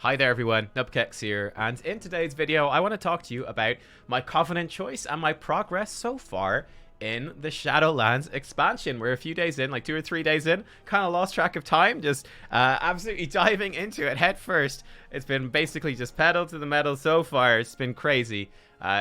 Hi there everyone, Nubkeks here, and in today's video I want to talk to you about my Covenant choice and my progress so far in the Shadowlands expansion. We're a few days in, like 2 or 3 days in, kind of lost track of time, just absolutely diving into it head first. It's been basically just pedal to the metal so far. It's been crazy.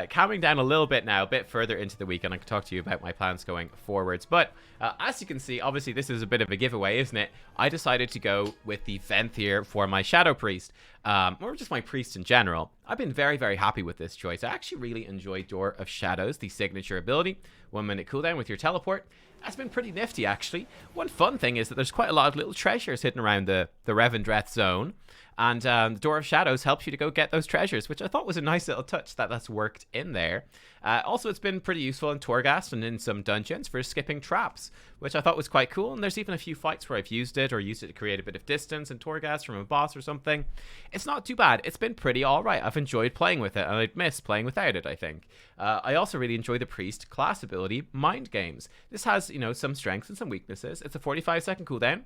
Calming down a little bit now, a bit further into the week, and I can talk to you about my plans going forwards. But as you can see, obviously this is a bit of a giveaway, isn't it? I decided to go with the Venthyr for my Shadow Priest, or just my priest in general. I've been very, very happy with this choice. I actually really enjoy Door of Shadows, the signature ability. 1 minute cooldown with your teleport. That's been pretty nifty, actually. One fun thing is that there's quite a lot of little treasures hidden around the Revendreth zone. And the Door of Shadows helps you to go get those treasures, which I thought was a nice little touch that's worked in there. Also, it's been pretty useful in Torghast and in some dungeons for skipping traps, which I thought was quite cool. And there's even a few fights where I've used it or used it to create a bit of distance in Torghast from a boss or something. It's not too bad. It's been pretty alright. I've enjoyed playing with it, and I'd miss playing without it, I think. I also really enjoy the Priest class ability, Mind Games. This has, some strengths and some weaknesses. It's a 45-second cooldown.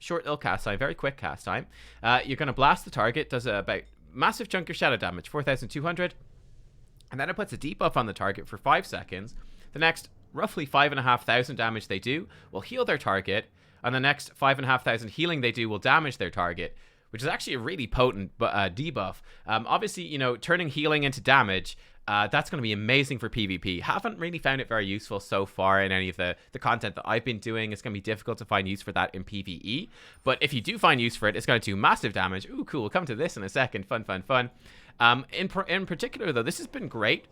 Short little cast time, very quick cast time. You're going to blast the target, does about massive chunk of shadow damage, 4,200. And then it puts a debuff on the target for 5 seconds. The next roughly 5,500 damage they do will heal their target. And the next 5,500 healing they do will damage their target, which is actually a really potent debuff. Obviously, turning healing into damage, that's going to be amazing for PvP. Haven't really found it very useful so far in any of the content that I've been doing. It's going to be difficult to find use for that in PvE. But if you do find use for it, it's going to do massive damage. Ooh, cool. We'll come to this in a second. Fun, fun, fun. In particular, though, this has been great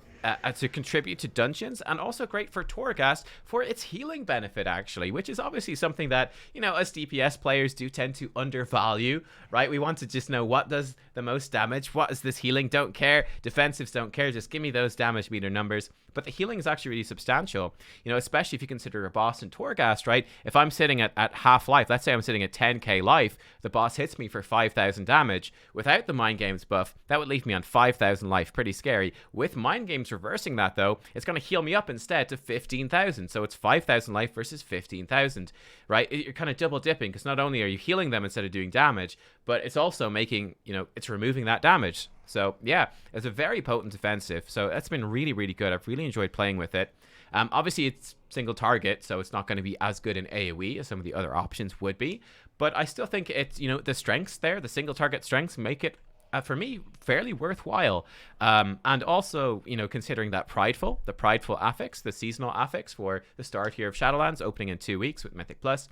to contribute to dungeons, and also great for Torghast for its healing benefit, actually, which is obviously something that, us DPS players do tend to undervalue, right? We want to just know what does the most damage, what is this healing, don't care, defensives don't care, just give me those damage meter numbers. But the healing is actually really substantial, especially if you consider a boss in Torghast, right? If I'm sitting at half life, let's say I'm sitting at 10k life, the boss hits me for 5,000 damage. Without the Mind Games buff, that would leave me on 5,000 life, pretty scary. With Mind Games reversing that, though, it's going to heal me up instead to 15,000, so it's 5,000 life versus 15,000, right? You're kind of double dipping, because not only are you healing them instead of doing damage, but it's also making, it's removing that damage. So yeah, it's a very potent defensive, so that's been really, really good. I've really enjoyed playing with it. Obviously it's single target, so it's not going to be as good in AoE as some of the other options would be, but I still think it's, the strengths there, the single target strengths make it, for me, fairly worthwhile. And also, considering that the prideful affix, the seasonal affix for the start here of Shadowlands, opening in 2 weeks with Mythic Plus.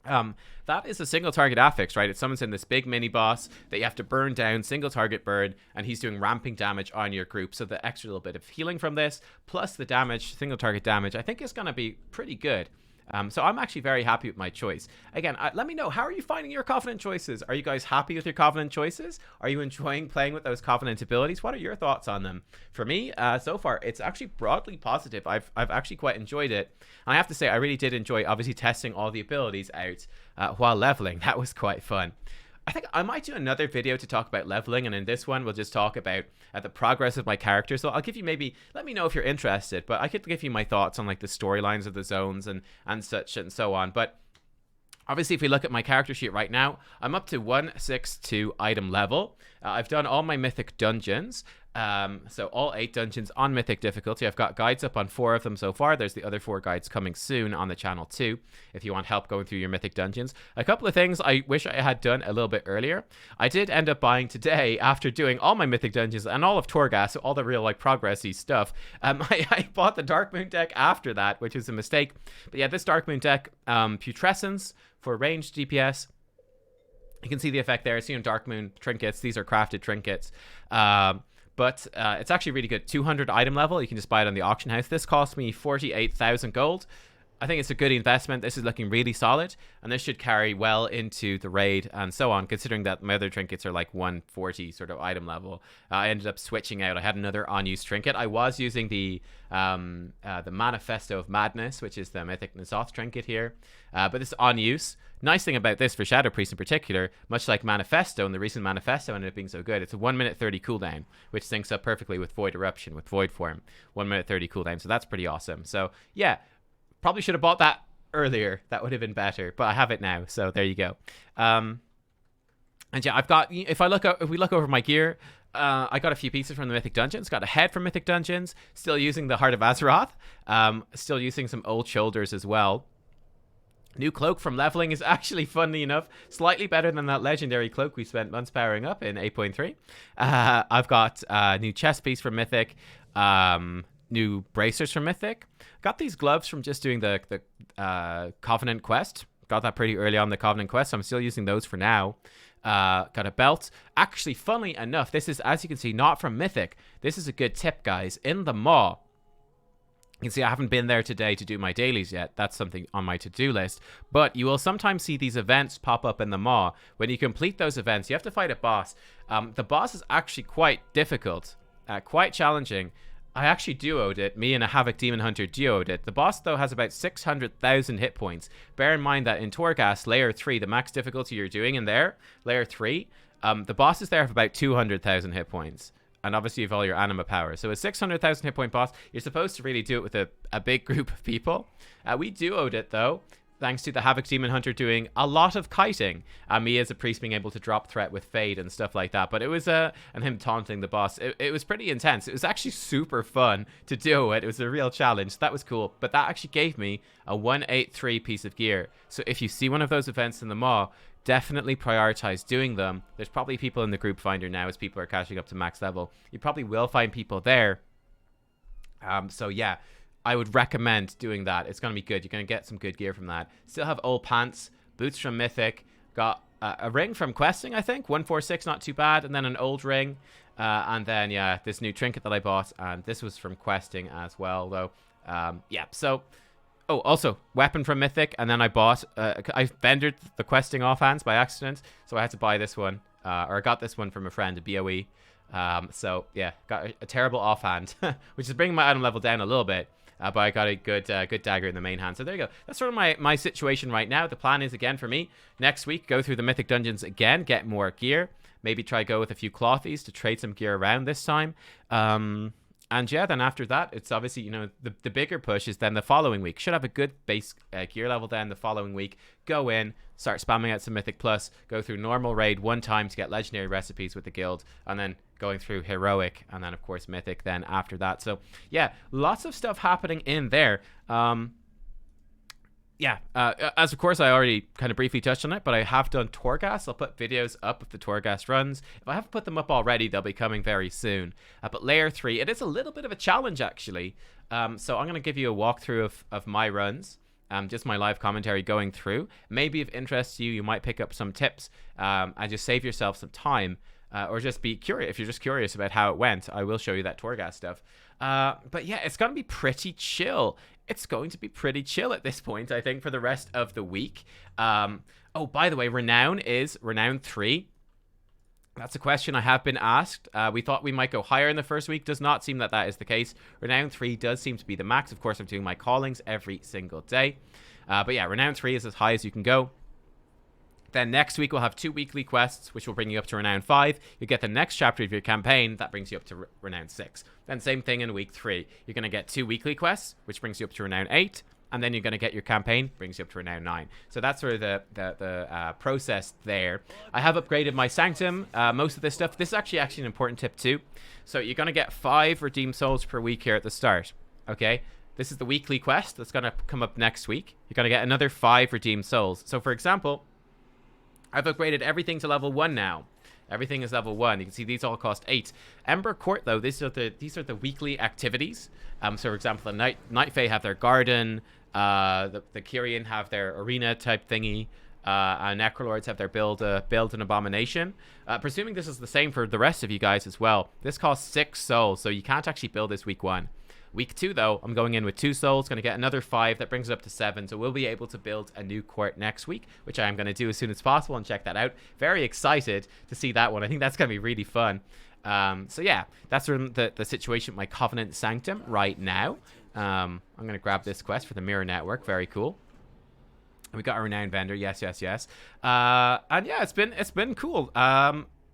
That is a single target affix, right? It summons in this big mini boss that you have to burn down, single target burn, and he's doing ramping damage on your group. So the extra little bit of healing from this, plus the damage, single target damage, I think is going to be pretty good. So I'm actually very happy with my choice. Again, let me know, how are you finding your Covenant choices? Are you guys happy with your Covenant choices? Are you enjoying playing with those Covenant abilities? What are your thoughts on them? For me, so far, it's actually broadly positive. I've actually quite enjoyed it. And I have to say, I really did enjoy, obviously, testing all the abilities out while leveling. That was quite fun. I think I might do another video to talk about leveling, and in this one we'll just talk about the progress of my character. So I'll give you, maybe let me know if you're interested, but I could give you my thoughts on like the storylines of the zones and such and so on. But obviously, if we look at my character sheet right now, I'm up to 162 item level. I've done all my mythic dungeons. So all 8 dungeons on mythic difficulty. I've got guides up on 4 of them so far. There's the other 4 guides coming soon on the channel too, if you want help going through your mythic dungeons. A couple of things I wish I had done a little bit earlier. I did end up buying today, after doing all my mythic dungeons and all of Torghast, so all the real progressy stuff. I bought the Darkmoon deck after that, which was a mistake. But yeah, this Darkmoon deck, Putrescence for ranged DPS. You can see the effect there. See, Darkmoon trinkets. These are crafted trinkets. But it's actually really good. 200 item level. You can just buy it on the auction house. This cost me 48,000 gold. I think it's a good investment. This is looking really solid, and this should carry well into the raid and so on, considering that my other trinkets are like 140 sort of item level. I ended up switching out. I had another unused trinket. I was using the Manifesto of Madness, which is the Mythic N'Zoth trinket here, but this is on use. Nice thing about this for Shadow Priest in particular, much like Manifesto, and the reason Manifesto ended up being so good, it's a 1 minute 30 cooldown, which syncs up perfectly with Void Eruption, with Void Form. 1 minute 30 cooldown, so that's pretty awesome. So yeah, probably should have bought that earlier. That would have been better, but I have it now, so there you go. And yeah, I've got, if we look over my gear, I got a few pieces from the Mythic Dungeons. Got a head from Mythic Dungeons. Still using the Heart of Azeroth. Still using some old shoulders as well. New cloak from leveling is actually, funny enough, slightly better than that legendary cloak we spent months powering up in 8.3. I've got a new chest piece from Mythic. New bracers from Mythic. Got these gloves from just doing the Covenant quest. Got that pretty early on the Covenant quest, so I'm still using those for now. Got a belt. Actually, funnily enough, this is, as you can see, not from Mythic. This is a good tip, guys. In the Maw, you can see I haven't been there today to do my dailies yet. That's something on my to-do list. But you will sometimes see these events pop up in the Maw. When you complete those events, you have to fight a boss. The boss is actually quite difficult, quite challenging. I actually duoed it. Me and a Havoc Demon Hunter duoed it. The boss, though, has about 600,000 hit points. Bear in mind that in Torghast, Layer 3, the max difficulty you're doing in there, Layer 3, the boss is there for about 200,000 hit points. And obviously you have all your anima power. So a 600,000 hit point boss, you're supposed to really do it with a big group of people. We duoed it, though, thanks to the Havoc Demon Hunter doing a lot of kiting. Me as a priest being able to drop threat with Fade and stuff like that. But it was, and him taunting the boss. It was pretty intense. It was actually super fun to do it. It was a real challenge. That was cool. But that actually gave me a 183 piece of gear. So if you see one of those events in the Maw, definitely prioritize doing them. There's probably people in the group finder now as people are catching up to max level. You probably will find people there. So yeah, I would recommend doing that. It's going to be good. You're going to get some good gear from that. Still have old pants, boots from Mythic, got a ring from questing, I think. 146, not too bad. And then an old ring. And then, yeah, this new trinket that I bought. And this was from questing as well, though. Yeah, so... Oh, also, weapon from Mythic. And then I bought... I vendored the questing offhands by accident. So I had to buy this one. Or I got this one from a friend, a BOE. So, yeah, got a terrible offhand. Which is bringing my item level down a little bit. But I got a good dagger in the main hand. So there you go. That's sort of my situation right now. The plan is, again, for me, next week, go through the Mythic Dungeons again, get more gear. Maybe try go with a few clothies to trade some gear around this time. And yeah, then after that, it's obviously, you know, the bigger push is then the following week. Should have a good base gear level then the following week. Go in, start spamming out some Mythic Plus, go through normal raid one time to get legendary recipes with the guild, and then going through heroic, and then of course Mythic then after that. So yeah, lots of stuff happening in there. Yeah, as of course I already kind of briefly touched on it, but I have done Torghast. I'll put videos up of the Torghast runs. If I haven't put them up already, they'll be coming very soon. But Layer 3, it is a little bit of a challenge actually. So I'm going to give you a walkthrough of my runs. Just my live commentary going through. Maybe if it interests you, you might pick up some tips and just save yourself some time. Or just be curious. If you're just curious about how it went, I will show you that Torghast stuff. But yeah, it's going to be pretty chill. It's going to be pretty chill at this point, I think, for the rest of the week. Oh, by the way, Renown 3. That's a question I have been asked. We thought we might go higher in the first week. Does not seem that is the case. Renown 3 does seem to be the max. Of course, I'm doing my callings every single day. But yeah, Renown 3 is as high as you can go. Then next week we'll have 2 weekly quests, which will bring you up to Renown 5. You get the next chapter of your campaign, that brings you up to Renown 6. Then same thing in week 3. You're going to get 2 weekly quests, which brings you up to Renown 8. And then you're going to get your campaign, brings you up to Renown 9. So that's sort of the process there. I have upgraded my Sanctum, most of this stuff. This is actually an important tip too. So you're going to get 5 redeemed souls per week here at the start. Okay? This is the weekly quest that's going to come up next week. You're going to get another 5 redeemed souls. So for example, I've upgraded everything to level 1 now. Everything is level 1. You can see these all cost 8. Ember Court, though, these are the weekly activities. So, for example, the Night Fae have their garden. The Kyrian have their arena type thingy. And Necrolords have their build an abomination. Presuming this is the same for the rest of you guys as well. This costs 6 souls, so you can't actually build this week 1. Week 2, though, I'm going in with 2 souls, going to get another 5. That brings it up to 7. So we'll be able to build a new court next week, which I am going to do as soon as possible and check that out. Very excited to see that one. I think that's going to be really fun. So yeah, that's the situation with my Covenant Sanctum right now. I'm going to grab this quest for the Mirror Network. Very cool. And we got a Renowned Vendor. Yes. And yeah, it's been cool.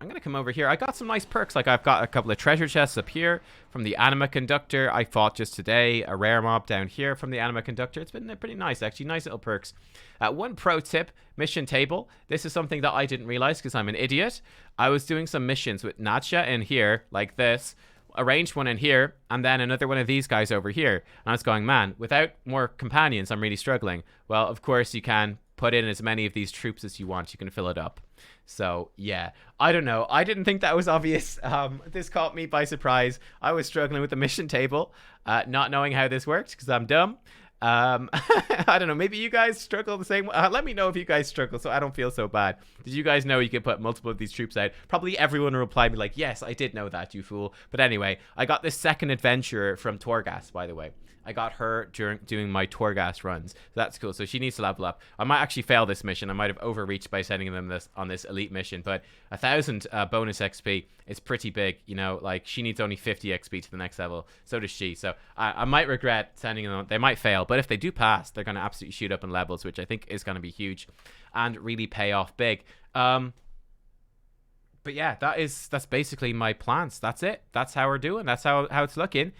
I'm going to come over here. I got some nice perks. Like, I've got a couple of treasure chests up here from the Anima Conductor. I fought just today a rare mob down here from the Anima Conductor. It's been pretty nice, actually. Nice little perks. One pro tip, mission table. This is something that I didn't realize because I'm an idiot. I was doing some missions with Natcha in here, like this. Arranged one in here, and then another one of these guys over here. And I was going, man, without more companions, I'm really struggling. Well, of course, you can put in as many of these troops as you want. You can fill it up. So, yeah. I don't know. I didn't think that was obvious. This caught me by surprise. I was struggling with the mission table, not knowing how this worked, because I'm dumb. I don't know, maybe you guys struggle the same way. Let me know if you guys struggle so I don't feel so bad. Did you guys know you could put multiple of these troops out? Probably everyone will reply me like, yes, I did know that, you fool. But anyway, I got this second adventurer from Torghast, by the way. I got her during doing my Torghast runs. So that's cool. So she needs to level up. I might actually fail this mission. I might have overreached by sending them this on this elite mission, but 1,000 bonus XP is pretty big. You know, like she needs only 50 XP to the next level. So does she. So I might regret sending them. They might fail, but if they do pass, they're going to absolutely shoot up in levels, which I think is going to be huge and really pay off big. But yeah, that's basically my plans. That's it. That's how we're doing. That's how it's looking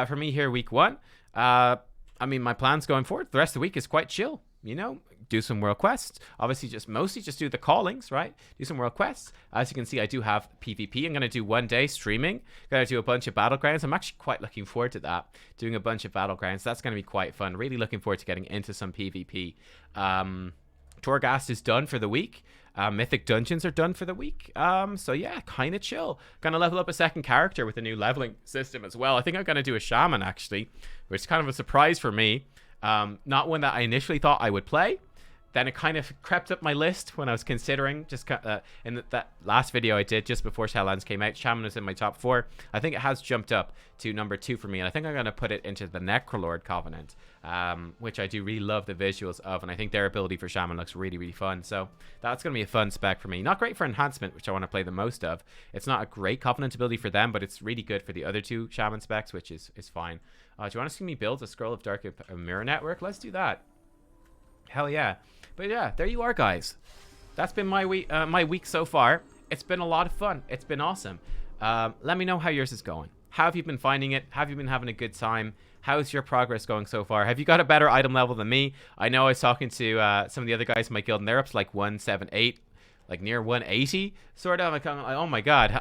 for me here week 1. I mean, my plans going forward, the rest of the week is quite chill, you know, do some world quests, obviously mostly just do the callings, right? Do some world quests. As you can see, I do have PvP. I'm going to do 1 day streaming, going to do a bunch of battlegrounds. I'm actually quite looking forward to that, doing a bunch of battlegrounds. That's going to be quite fun. Really looking forward to getting into some PvP. Torghast is done for the week. Mythic dungeons are done for the week. So yeah, kind of chill. Gonna level up a second character with a new leveling system as well. I think I'm gonna do a shaman actually, which is kind of a surprise for me. Not one that I initially thought I would play. Then it kind of crept up my list when I was considering, just in that last video I did just before Shadowlands came out. Shaman was in my top 4. I think it has jumped up to number 2 for me, and I think I'm going to put it into the Necrolord Covenant, which I do really love the visuals of, and I think their ability for Shaman looks really, really fun. So that's going to be a fun spec for me. Not great for enhancement, which I want to play the most of. It's not a great Covenant ability for them, but it's really good for the other 2 Shaman specs, which is fine. Do you want to see me build a Scroll of Dark Mirror Network? Let's do that. Hell yeah. But yeah, there you are, guys. That's been my week so far. It's been a lot of fun. It's been awesome. Let me know how yours is going. How have you been finding it? Have you been having a good time? How's your progress going so far? Have you got a better item level than me? I know I was talking to some of the other guys in my guild, and they're up to like 178, like near 180, sort of. Like, oh my god,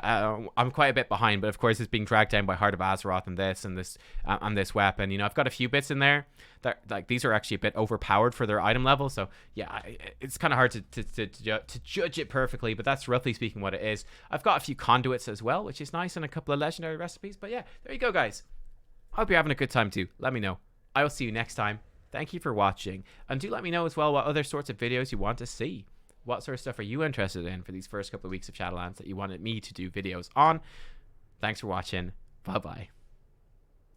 I'm quite a bit behind, but of course it's being dragged down by Heart of Azeroth and this weapon. You know, I've got a few bits in there that, like, these are actually a bit overpowered for their item level. So yeah, it's kind of hard to judge it perfectly, but that's roughly speaking what it is. I've got a few conduits as well, which is nice, and a couple of legendary recipes. But yeah, there you go, guys. I hope you're having a good time too. Let me know. I will see you next time. Thank you for watching, and do let me know as well what other sorts of videos you want to see. What sort of stuff are you interested in for these first couple of weeks of Shadowlands that you wanted me to do videos on? Thanks for watching. Bye-bye.